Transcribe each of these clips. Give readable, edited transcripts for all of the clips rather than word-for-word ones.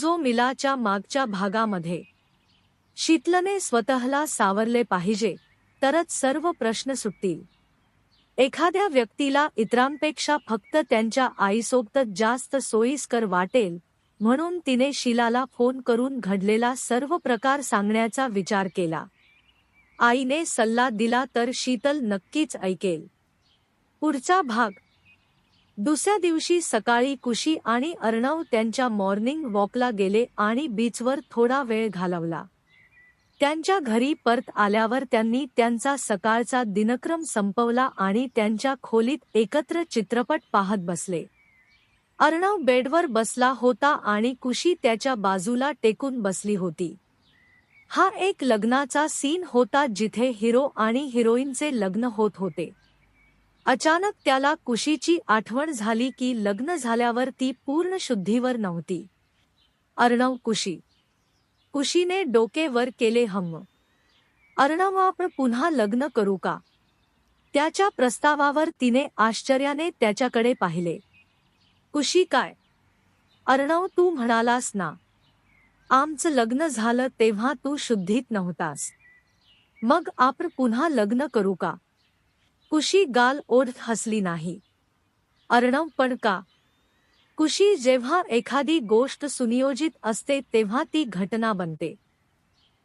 जो मिलाच्या मागच्या भागामध्ये. शीतलने स्वतःला सावरले पाहिजे, तरच सर्व प्रश्न सुटतील. एखाद्या व्यक्तीला इतरांपेक्षा फक्त त्यांच्या आईसोबत जास्त सोयीस्कर वाटेल, म्हणून तिने शीलाला फोन करून घडलेला सर्व प्रकार सांगण्याचा विचार केला. आईने सल्ला दिला तर शीतल नक्कीच ऐकेल. पुढचा भाग. दुसऱ्या दिवशी सकाळी कुशी आणि अर्णव त्यांच्या मॉर्निंग वॉकला गेले आणि बीचवर थोडा वेळ घालवला. त्यांच्या घरी परत आल्यावर त्यांनी त्यांचा सकाळचा दिनक्रम संपवला आणि त्यांच्या खोलीत एकत्र चित्रपट पाहत बसले. अर्णव बेडवर बसला होता आणि कुशी त्याच्या बाजूला टेकून बसली होती. हा एक लग्नाचा सीन होता जिथे हिरो आणि हिरोईनचे लग्न होत होते. अचानक त्याला कुशीची आठवण झाली की लग्न झाल्यावर ती पूर्ण शुद्धीवर नव्हती. अर्णव कुशी. कुशीने डोके वर केले. अर्णव, आपण पुन्हा लग्न करू का? त्याच्या प्रस्तावावर तिने आश्चर्याने त्याच्याकडे पाहिले. कुशी, काय? अर्णव, तू म्हणालास ना, आमचं लग्न झालं तेव्हा तू शुद्धीत नव्हतास. मग आपण पुन्हा लग्न करू का? कुशी गाल ओढत हसली नाही. अर्णव, पण का? कुशी, जेव्हा एखादी गोष्ट सुनियोजित असते तेव्हा ती घटना बनते.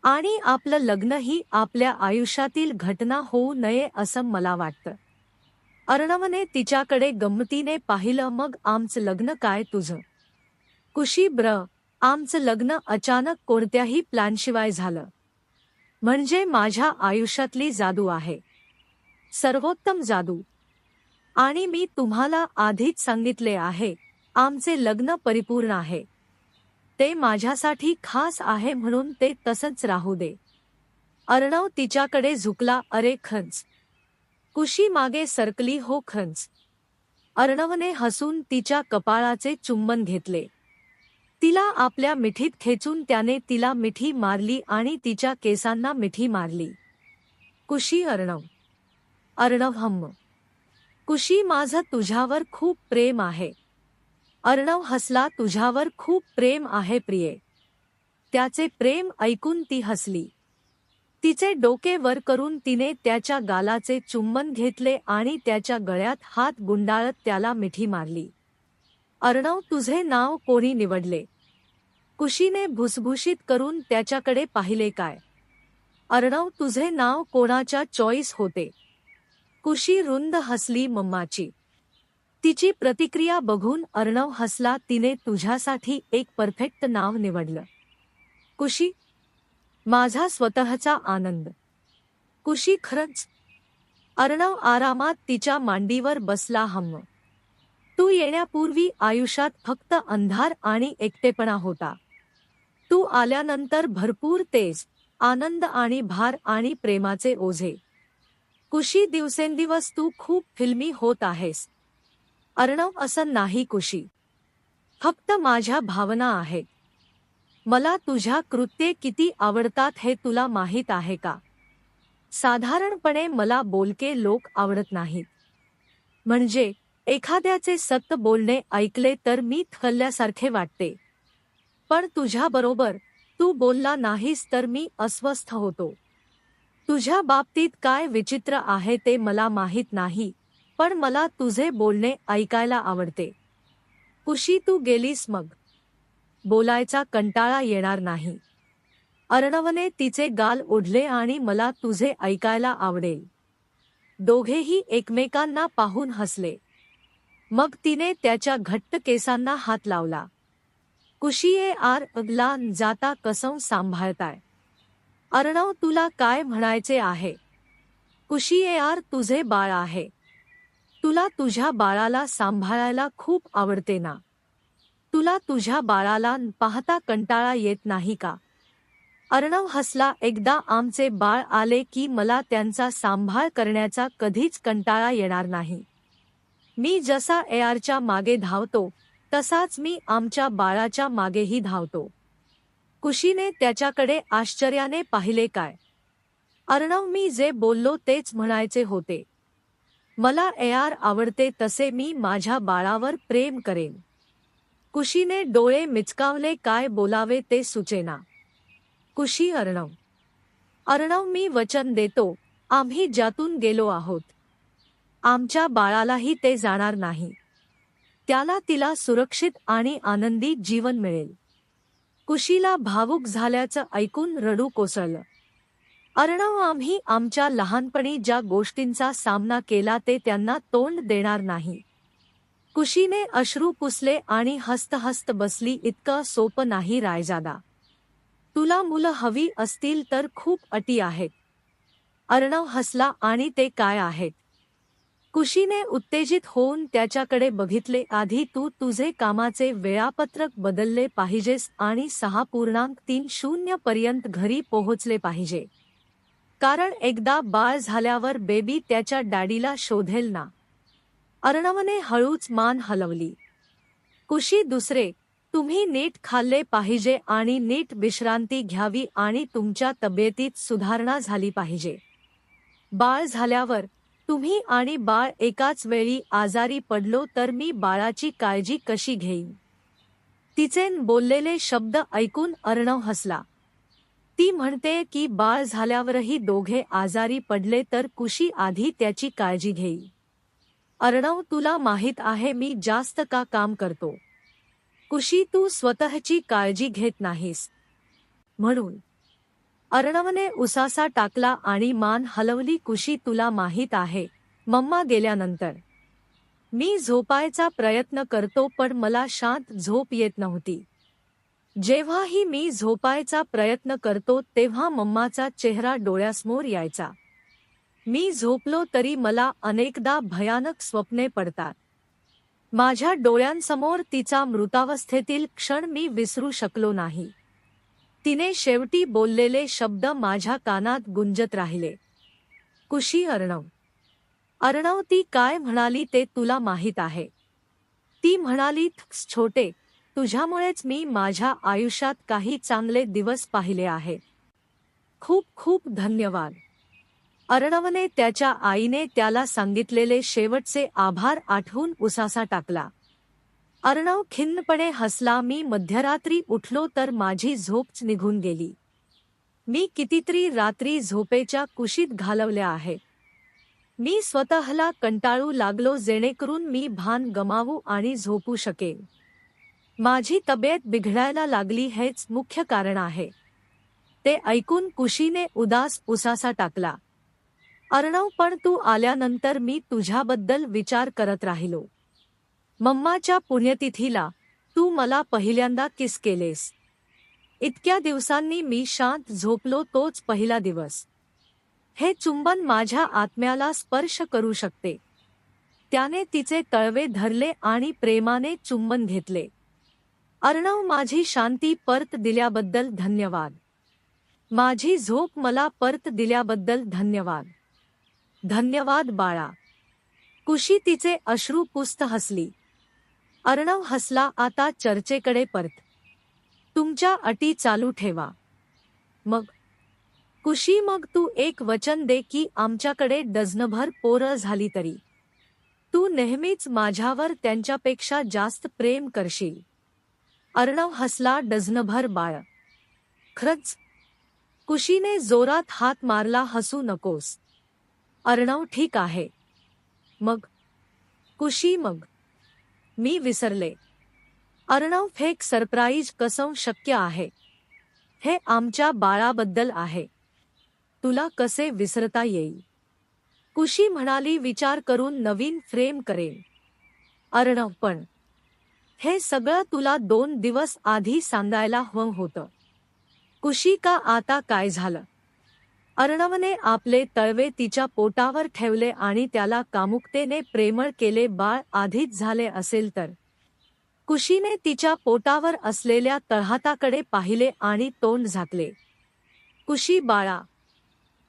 आणि आपलं लग्न ही आपल्या आयुष्यातील घटना होऊ नये असं मला वाटतं. अर्णवने तिच्याकडे गंमतीने पाहिलं. मग आमचं लग्न काय तुझं? कुशी, आमचं लग्न अचानक कोणत्याही प्लॅनशिवाय झालं. म्हणजे माझ्या आयुष्यातली जादू आहे, सर्वोत्तम जादू. आणि मी तुम्हाला आधीच सांगितले आहे, आमचे लग्न परिपूर्ण आहे. ते माझ्यासाठी खास आहे म्हणून ते तसंच राहू दे. अर्णव तिच्याकडे झुकला. अरे खंच. कुशी मागे सरकली. हो खंच. अर्णवने हसून तिच्या कपाळाचे चुंबन घेतले. तिला आपल्या मिठीत खेचून त्याने तिला मिठी मारली आणि तिच्या केसांना मिठी मारली. कुशी, अर्णव. अर्णव, कुशी, माझं तुझ्यावर खूप प्रेम आहे. अर्णव हसला. तुझ्यावर खूप प्रेम आहे प्रिये. त्याचे प्रेम ऐकून ती हसली. तिचे डोके वर करून तिने त्याच्या गालाचे चुंबन घेतले आणि त्याच्या गळ्यात हात गुंडाळत त्याला मिठी मारली. अर्णव, तुझे नाव कोणी निवडले? कुशीने भुसभुशीत करून त्याच्याकडे पाहिले. काय? अर्णव, तुझे नाव कोणाच्या चॉईस होते? कुशी रुंद हसली. मम्माची. तिची प्रतिक्रिया बघून अर्णव हसला. तिने तुझ्यासाठी एक परफेक्ट नाव निवडलं. कुशी, माझा स्वतःचा आनंद. कुशी, खरंच? अर्णव आरामात तिच्या मांडीवर बसला. तू येण्यापूर्वी आयुष्यात फक्त अंधार आणि एकटेपणा होता. तू आल्यानंतर भरपूर तेज, आनंद आणि भार आणि प्रेमाचे ओझे. कुशी, दिवसेंदिवस तू खूप फिल्मी होत आहेस. अर्णव, असं नाही कुशी. फक्त माझ्या भावना आहेत. मला तुझ्या कृत्ये किती आवडतात हे तुला माहीत आहे का? साधारणपणे मला बोलके लोक आवडत नाहीत. म्हणजे एखाद्याचे सत्य बोलणे ऐकले तर मी थकल्यासारखे वाटते. पण तुझ्याबरोबर तू बोलला नाहीस तर मी अस्वस्थ होतो. तुझ्या बाबतीत काय विचित्र आहे ते मला माहीत नाही, पण मला तुझे बोलणे ऐकायला आवडते. कुशी, तू गेलीस मग बोलायचा कंटाळा येणार नाही. अर्णवने तिचे गाल ओढले. आणि मला तुझे ऐकायला आवडेल. दोघेही एकमेकांना पाहून हसले. मग तिने त्याच्या घट्ट केसांना हात लावला. कुशी, ला जाता कसं सांभाळताय? अर्णव, तुला काय म्हणायचे आहे? कुशी, तुझे बाळ आहे. तुला तुझ्या बाळाला सांभाळायला खूप आवडते ना? तुला तुझ्या बाळाला पाहता कंटाळा येत नाही का? अर्णव हसला. एकदा आमचे बाळ आले की मला त्यांचा सांभाळ करण्याचा कधीच कंटाळा येणार नाही. मी जसा च्या मागे धावतो तसाच मी आमच्या बाळाच्या मागेही धावतो. कुशीने त्याच्याकडे आश्चर्याने पाहिले. काय? अर्णव, मी जे बोललो तेच म्हणायचे होते. मला आवडते तसे मी माझ्या बाळावर प्रेम करेन. कुशीने डोळे मिचकावले, काय बोलावे ते सुचेना. कुशी अर्णव. अर्णव, मी वचन देतो, आम्ही ज्यातून गेलो आहोत, आमच्या बाळालाही ते जाणार नाही. त्याला तिला सुरक्षित आणि आनंदी जीवन मिळेल. कुशीला भावूक झाल्याचं ऐकून रडू कोसळलं. अर्णव, आम्ही आमच्या लहानपणी ज्या गोष्टींचा सामना केला ते त्यांना तोंड देणार नाही. कुशीने अश्रू पुसले आणि हस्त बसली, इतकं सोपं नाही रायजादा. तुला मुलं हवी असतील तर खूप अटी आहेत. अर्णव हसला, आणि ते काय आहेत? कुशीने उत्तेजित होऊन त्याच्याकडे बघितले. आधी तू तुझे कामाचे वेळापत्रक बदलले पाहिजेस आणि 6.30 पर्यंत घरी पोहोचले पाहिजे. कारण एकदा बाळ झाल्यावर बेबी त्याच्या डॅडीला शोधेल ना. अर्णवने हळूच मान हलवली. कुशी दुसरे, तुम्ही नीट खाल्ले पाहिजे आणि नीट विश्रांती घ्यावी आणि तुमच्या तब्येतीत सुधारणा झाली पाहिजे. बाळ झाल्यावर तुम्ही आणि बाळ एकाच वेळी आजारी पडलो तर मी बाळाची काळजी कशी घेईन? तिचे बोललेले शब्द ऐकून अर्णव हसला. ती म्हणते की बाळ झाल्यावरही दोघे आजारी पडले तर कुशी आधी त्याची काळजी घेईल. अर्णव, तुला माहित आहे मी जास्त का काम करतो? कुशी, तू स्वतःची काळजी घेत नाहीस म्हणून. अर्णवने उसासा टाकला आणि मान हलवली. कुशी, तुला माहित आहे, मम्मा गेल्यानंतर मी झोपायचा प्रयत्न करतो पण मला शांत झोप येत नव्हती. जेव्हाही मी झोपायचा प्रयत्न करतो तेव्हा मम्माचा चेहरा डोळ्यासमोर यायचा. मी झोपलो तरी मला अनेकदा भयानक स्वप्ने पडतात. माझ्या डोळ्यांसमोर तिचा मृतावस्थेतील क्षण मी विसरू शकलो नाही. तिने शेवटी बोललेले शब्द माझ्या कानात गुंजत राहिले. कुशी अर्णव. अर्णव, ती काय म्हणाली ते तुला माहीत आहे? ती म्हणाली, छोटे, तुझ्यामुळेच मी माझ्या आयुष्यात काही चांगले दिवस पाहिले आहेत. खूप खूप धन्यवाद. अर्णवने त्याच्या आईने त्याला सांगितलेले शेवटचे आभार आठवून उसासा टाकला. अर्णव खिन्नपणे हसला. मी मध्यरात्री उठलो तर माझी झोपच निघून गेली. मी कितीतरी रात्री झोपेच्या कुशीत घालवल्या आहेत. मी स्वतःला कंटाळू लागलो जेणेकरून मी भान गमावू आणि झोपू शकेन. माझी तब्येत बिघडायला लागली हेच मुख्य कारण आहे. ते ऐकून कुशीने उदास उसासा टाकला. अर्णव, पण तू आल्यानंतर मी तुझ्याबद्दल विचार करत राहिलो. मम्माच्या पुण्यतिथीला तू मला पहिल्यांदा किस केलेस. इतक्या दिवसांनी मी शांत झोपलो तोच पहिला दिवस. हे चुंबन माझ्या आत्म्याला स्पर्श करू शकते. त्याने तिचे तळवे धरले आणि प्रेमाने चुंबन घेतले. अर्णव, माझी शांती परत दिल्याबद्दल धन्यवाद. माझी झोप मला परत दिल्याबद्दल धन्यवाद. धन्यवाद बाळा. कुशी तिचे अश्रू पुसत हसली. अर्णव हसला. आता चर्चेकडे परत. तुमच्या अटी चालू ठेवा. मग कुशी, मग तू एक वचन दे की आमच्याकडे डझनभर पोरं झाली तरी तू नेहमीच माझ्यावर त्यांच्यापेक्षा जास्त प्रेम करशील. अर्णव हसला. डझनभर बाळ? खरंच? कुशीने जोरात हात मारला. हसू नकोस. अर्णव, ठीक आहे. मग कुशी, मग मी विसरले. अर्णव, फेक सरप्राईज कसं शक्य आहे? हे आमच्या बाळाबद्दल आहे. तुला कसे विसरता येईल? कुशी म्हणाली, विचार करून नवीन फ्रेम करेन. अर्णव, पण हे सगळं तुला 2 दिवस आधी सांगायला हवं होतं. कुशी, का आता काय झालं? अर्णवने आपले तळवे तिच्या पोटावर ठेवले आणि त्याला कामुकतेने प्रेमळ केले. बाळ आधीच झाले असेल तर? कुशीने तिच्या पोटावर असलेल्या तळहाताकडे पाहिले आणि तोंड झाकले. कुशी, बाळा.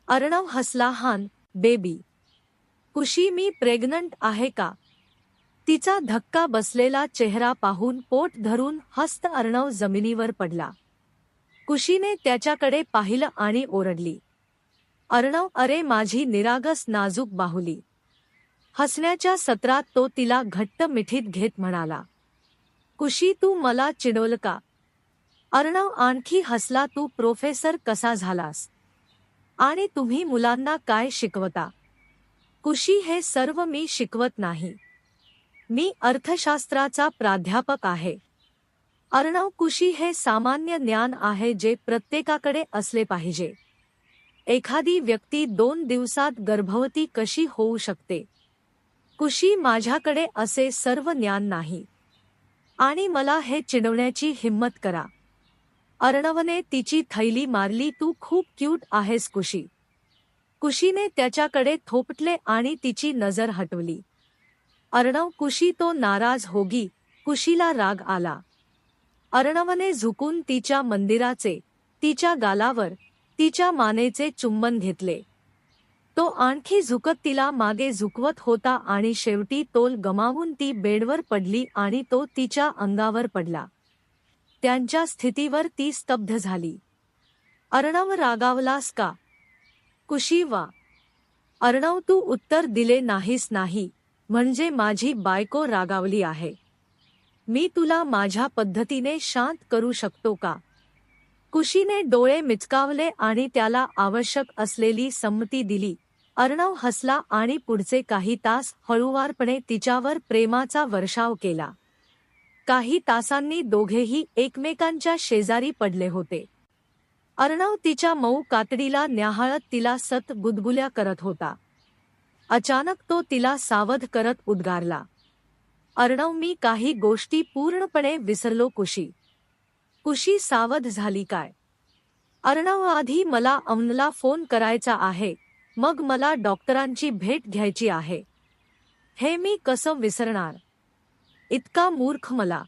अर्णव हसला. हान, बेबी. कुशी, मी प्रेग्नंट आहे का? तिचा धक्का बसलेला चेहरा पाहून पोट धरून हस्त अर्णव जमिनीवर पडला. कुशीने त्याच्याकडे पाहिलं आणि ओरडली. अर्णव, अरे माझी निरागस नाजूक बाहुली. हसण्याच्या सत्रात तो तिला घट्ट मिठीत घेत म्हणाला. कुशी तू मला चिडवलं का? अर्णव आणखी हसला. तू प्रोफेसर कसा झालास? आणि तुम्ही मुलांना काय शिकवता? कुशी हे सर्व मी शिकवत नाही. मी अर्थशास्त्राचा प्राध्यापक आहे. अर्णव कुशी हे सामान्य ज्ञान आहे जे प्रत्येकाकडे असले पाहिजे. एखादी व्यक्ती 2 दिवसात गर्भवती कशी होऊ शकते? कुशी माझ्याकडे असे सर्व ज्ञान नाही. आणि मला हे चिडवण्याची हिम्मत करा. अर्णवने तिची थैली मारली. तू खूप क्यूट आहेस कुशी. कुशीने त्याच्याकडे थोपटले आणि तिची नजर हटवली. अर्णव कुशी तो नाराज होगी. कुशीला राग आला. अर्णवने झुकून तिच्या मंदिराचे, तिच्या गालावर, तिच्या मानेचे चुंबन घेतले. तो आणखी झुकत तिला मागे झुकवत होता आणि शेवटी तोल गमावून ती बेडवर पडली आणि तो तिच्या अंगावर पडला. त्यांच्या स्थितीवर ती स्तब्ध झाली. अर्णव रागावलास का? कुशी वा. अर्णव तू उत्तर दिले नाहीस. नाही म्हणजे माझी बायको रागावली आहे. मी तुला माझ्या पद्धतीने शांत करू शकतो का? कुशीने डोळे मिचकावले आणि त्याला आवश्यक असलेली संमती दिली. अर्णव हसला आणि पुढचे काही तास हळूवारपणे तिच्यावर प्रेमाचा वर्षाव केला. काही तासांनी दोघेही एकमेकांच्या शेजारी पडले होते. अर्णव तिच्या मऊ कातडीला न्याहाळत तिला सत गुदगुल्या करत होता. अचानक तो तिला सावध करत उद्गारला. अर्णव मी काही गोष्टी पूर्णपणे विसरलो कुशी. कुशी सावध झाली. काय? अर्णव आधी मला अमनला फोन करायचा आहे. मग मला डॉक्टरांची भेट घ्यायची आहे. हे मी कसं विसरणार? इतका मूर्ख मला.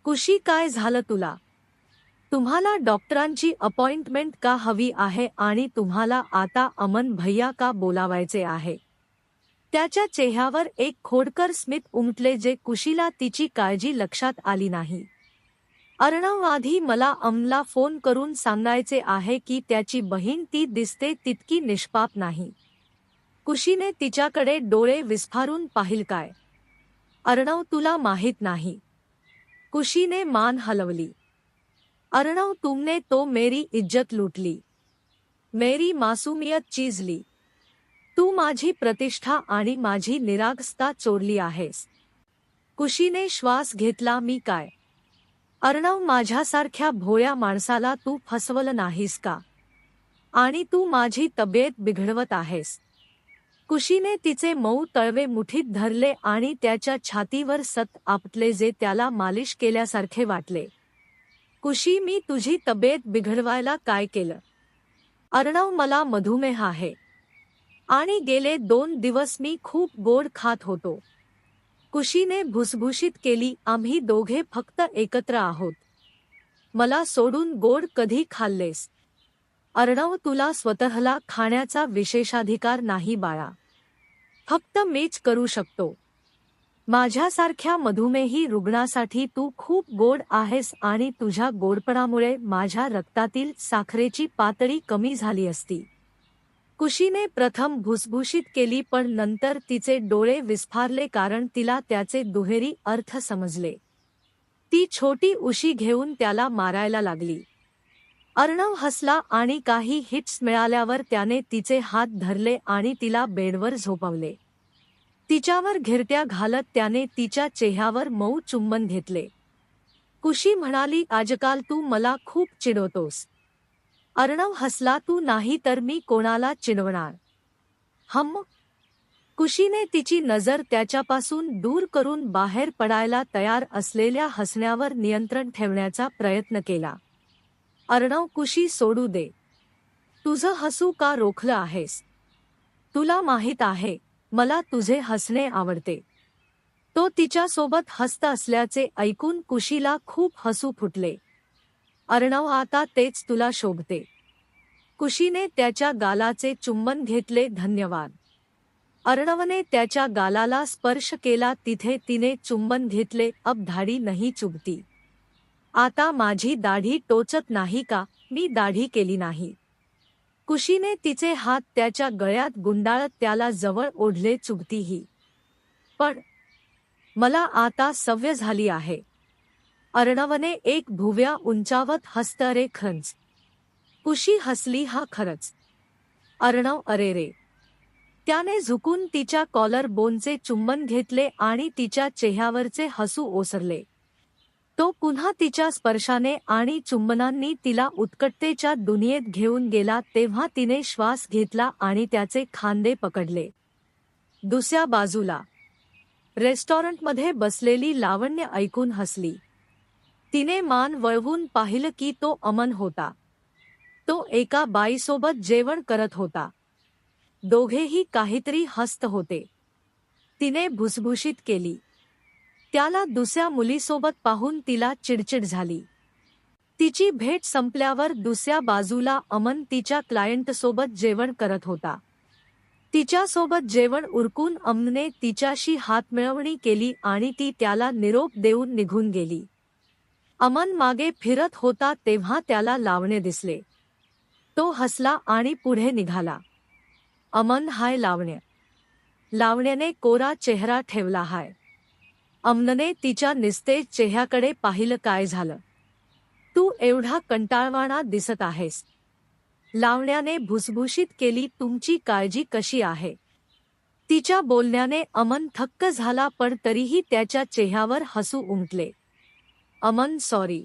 कुशी काय झालं तुला? तुम्हाला डॉक्टरांची अपॉइंटमेंट का हवी आहे आणि तुम्हाला आता अमन भैया का बोलावायचे आहे? त्याच्या चेहऱ्यावर एक खोडकर स्मित उमटले जे कुशीला तिची काळजी लक्षात आली नाही. अर्णव आधी मला अमनला फोन करून सांगायचे आहे की त्याची बहीण ती दिसते तितकी निष्पाप नाही. कुशीने तिच्याकडे डोळे विस्फारून पाहिलं. काय? अर्णव तुला माहित नाही. कुशीने मान हलवली. अर्णव तुमने तो मेरी इज्जत लूटली. मेरी मासूमियत चीजली. तू माझी प्रतिष्ठा आणि माझी निरागसता चोरली आहेस. कुशीने श्वास घेतला. मी काय? अर्णव माझ्यासारख्या भोळ्या माणसाला तू फसवलं नाहीस का? आणि तू माझी तब्येत बिघडवत आहेस. कुशीने तिचे मऊ तळवे मुठीत धरले आणि त्याच्या छातीवर सत आपटले जे त्याला मालिश केल्यासारखे वाटले. कुशी मी तुझी तब्येत बिघडवायला काय केलं? अर्णव मला मधुमेह आहे. आणि गेले 2 दिवस मी खूप गोड खात होतो. कुशीने भुसभुशीत केली. आम्ही दोघे फक्त एकत्र आहोत. मला सोडून गोड कधी खाल्लेस? अर्णव तुला स्वतःला खाण्याचा विशेषाधिकार नाही बाळा. फक्त मीच करू शकतो. माझ्यासारख्या मधुमेही रुग्णासाठी तू खूप गोड आहेस आणि तुझ्या गोडपणामुळे माझ्या रक्तातील साखरेची पातळी कमी झाली असती. कुशीने प्रथम भुसभुशीत केली पण नंतर तिचे डोळे विस्फारले कारण तिला त्याचे दुहेरी अर्थ समजले. ती छोटी उशी घेऊन त्याला मारायला लागली. अर्णव हसला आणि काही हिट्स मिळाल्यावर त्याने तिचे हात धरले आणि तिला बेडवर झोपवले. तिच्यावर घिरट्या घालत त्याने तिच्या चेहऱ्यावर मऊ चुंबन घेतले. कुशी म्हणाली आजकाल तू मला खूप चिडवतोस. अर्णव हसला. तू नाही तर मी कोणाला चिडवणार? कुशीने तिची नजर त्याच्यापासून दूर करून बाहेर पडायला तयार असलेल्या हसण्यावर नियंत्रण ठेवण्याचा प्रयत्न केला. अर्णव कुशी सोडू दे. तुझं हसू का रोखलं आहेस? तुला माहित आहे मला तुझे हसणे आवडते. तो तिच्यासोबत हसत असल्याचे ऐकून कुशीला खूप हसू फुटले. अर्णव आता तेच तुला शोभते. कुशीने त्याच्या गालाचे चुंबन घेतले. धन्यवाद. अर्णवने त्याच्या गालाला स्पर्श केला. तिथे तिने चुंबन घेतले. अब दाढी नाही चुभती. आता माझी दाढी टोचत नाही का? मी दाढी केली नाही. कुशीने तिचे हात त्याच्या गळ्यात गुंडाळत त्याला जवळ ओढले. चुभतीही. पण मला आता सवय झाली आहे. अर्णवने एक भुवया उंचावत हसत अरे खरंच. कुशी हसली हा खरंच. अर्णव अरे रे. त्याने झुकून तिच्या कॉलर बोनचे चुंबन घेतले आणि तिच्या चेहऱ्यावरचे हसू ओसरले. तो पुन्हा तिच्या स्पर्शाने आणि चुंबनांनी तिला उत्कटतेच्या दुनियेत घेऊन गेला तेव्हा तिने श्वास घेतला आणि त्याचे खांदे पकडले. दुसऱ्या बाजूला रेस्टॉरंटमध्ये बसलेली लावण्य ऐकून हसली. तिने मान वळवून पाहिलं की तो अमन होता. तो एका बाईसोबत जेवण करत होता. दोघेही काहीतरी हसत होते. तिने भुसभुशीत केली. त्याला दुसऱ्या मुलीसोबत पाहून तिला चिडचिड झाली. तिची भेट संपल्यावर दुसऱ्या बाजूला अमन तिच्या क्लायंटसोबत जेवण करत होता. तिच्यासोबत जेवण उरकून अमनने तिच्याशी हातमिळवणी केली आणि ती त्याला निरोप देऊन निघून गेली. अमन मागे फिरत होता तेव्हा त्याला लावण्य दिसले. तो हसला आणि पुढे निघाला. अमन हाय लावण्य. लावण्याने कोरा चेहरा ठेवला हाय. अमनने तिच्या निस्तेज चेहऱ्याकडे पाहिलं. काय झालं? तू एवढा कंटाळवाणा दिसत आहेस. लावण्याने भुसभुशीत केली. तुमची काळजी कशी आहे? तिच्या बोलण्याने अमन थक्क झाला पण तरीही त्याच्या चेहऱ्यावर हसू उमटले. अमन सॉरी.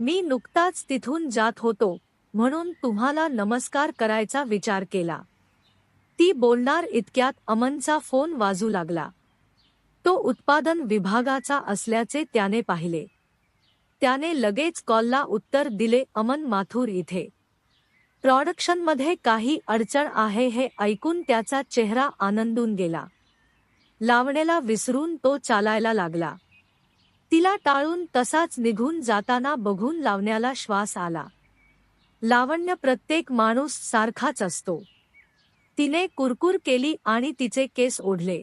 मी नुकताच तिथून जात होतो म्हणून तुम्हाला नमस्कार करायचा विचार केला. ती बोलणार इतक्यात अमनचा फोन वाजू लागला. तो उत्पादन विभागाचा असल्याचे त्याने पाहिले. त्याने लगेच कॉलला उत्तर दिले. अमन माथुर इथे. प्रोडक्शनमध्ये काही अडचण आहे हे ऐकून त्याचा चेहरा आनंदून गेला. लावण्याला विसरून तो चालायला लागला. तिला टाळून तसाच निघून जाताना बघून लावण्याला श्वास आला. लावण्य प्रत्येक माणूस सारखाच असतो. तिने कुरकुर केली आणि तिचे केस ओढले.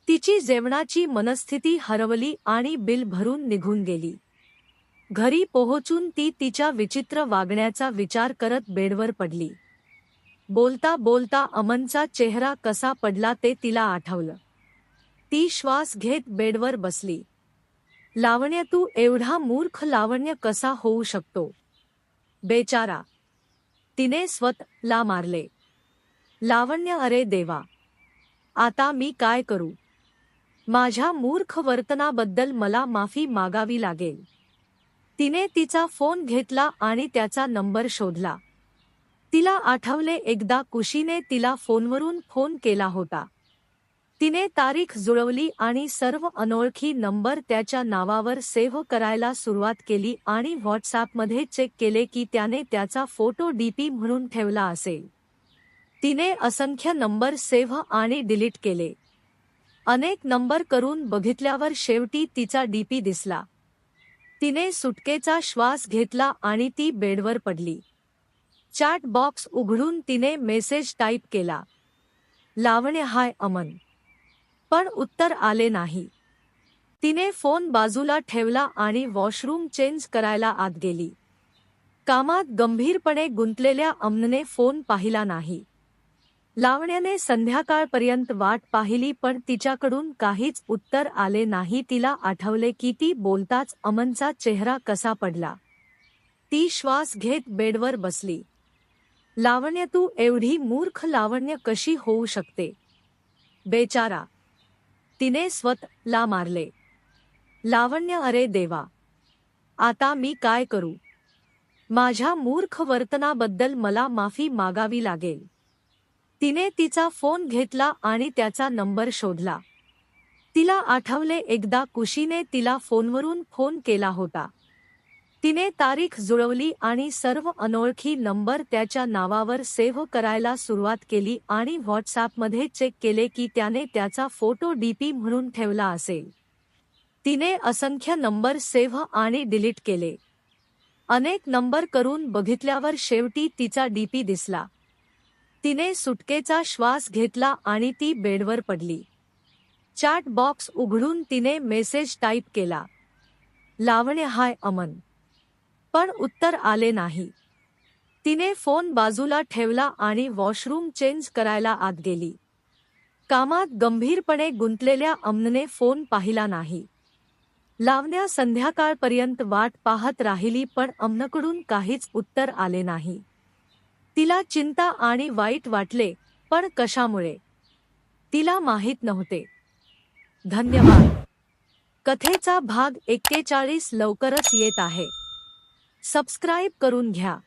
तिची जेवणाची मनस्थिती हरवली आणि बिल भरून निघून गेली. घरी पोहोचून ती तिच्या विचित्र वागण्याचा विचार करत बेडवर पडली. बोलता बोलता अमनचा चेहरा कसा पडला ते तिला आठवलं. ती श्वास घेत बेडवर बसली. लावण्य तू एवढा मूर्ख लावण्य कसा होऊ शकतो? बेचारा. तिने स्वतःला मारले. लावण्य अरे देवा. आता मी काय करू? माझ्या मूर्ख वर्तनाबद्दल मला माफी मागावी लागेल. तिने तिचा फोन घेतला आणि त्याचा नंबर शोधला. तिला आठवले एकदा कुशीने तिला फोनवरून फोन केला होता. तिने तारीख जुळवली आणि सर्व अनोळखी नंबर त्याच्या नावावर सेव्ह करायला सुरुवात केली आणि व्हॉट्सॲपमध्ये चेक केले की त्याने त्याचा फोटो डीपी म्हणून ठेवला असेल. तिने असंख्य नंबर सेव्ह आणि डिलीट केले. अनेक नंबर करून बघितल्यावर शेवटी तिचा डीपी दिसला. तिने सुटकेचा श्वास घेतला आणि ती बेडवर पडली. चॅट बॉक्स उघडून तिने मेसेज टाईप केला. लावण्य हाय अमन. पण उत्तर आले नाही. तिने फोन बाजूला ठेवला आणि वॉशरूम चेंज करायला आत गेली. कामात गंभीरपणे गुंतलेल्या अमनने फोन पाहिला नाही. लावण्याने संध्याकाळपर्यंत वाट पाहिली पण तिच्याकडून काहीच उत्तर आले नाही. तिला आठवले की ती बोलताच अमनचा चेहरा कसा पडला. ती श्वास घेत बेडवर बसली. लावण्य तू एवढी मूर्ख लावण्य कशी होऊ शकते? बेचारा. तिने स्वतःला मारले. लावण्य अरे देवा. आता मी काय करू? माझ्या मूर्ख वर्तनाबद्दल मला माफी मागावी लागेल. तिने तिचा फोन घेतला आणि त्याचा नंबर शोधला. तिला आठवले एकदा कुशीने तिला फोनवरून फोन केला होता. तिने तारीख जुळवली आणि सर्व अनोळखी नंबर त्याच्या नावावर सेव्ह करायला सुरुवात केली आणि व्हॉट्सॲपमध्ये चेक केले की त्याने त्याचा फोटो डीपी म्हणून ठेवला असेल. तिने असंख्य नंबर सेव्ह आणि डिलीट केले. अनेक नंबर करून बघितल्यावर शेवटी तिचा डीपी दिसला. तिने सुटकेचा श्वास घेतला आणि ती बेडवर पडली. चॅट बॉक्स उघडून तिने मेसेज टाईप केला. लावण्य हाय अमन. पण उत्तर आले नाही. तिने फोन बाजूला ठेवला आणि वॉशरूम चेंज करायला आत गेली. कामात गंभीरपणे गुंतलेल्या अमनने फोन पाहिला नाही. लावण्या संध्याकाळपर्यंत वाट पाहत राहिली पण अम्नकडून काहीच उत्तर आले नाही. तिला चिंता आणि वाईट वाटले, पण कशामुळे तिला माहीत नव्हते. धन्यवाद. कथेचा भाग 41 लवकरच येत आहे. सबस्क्राईब करून घ्या.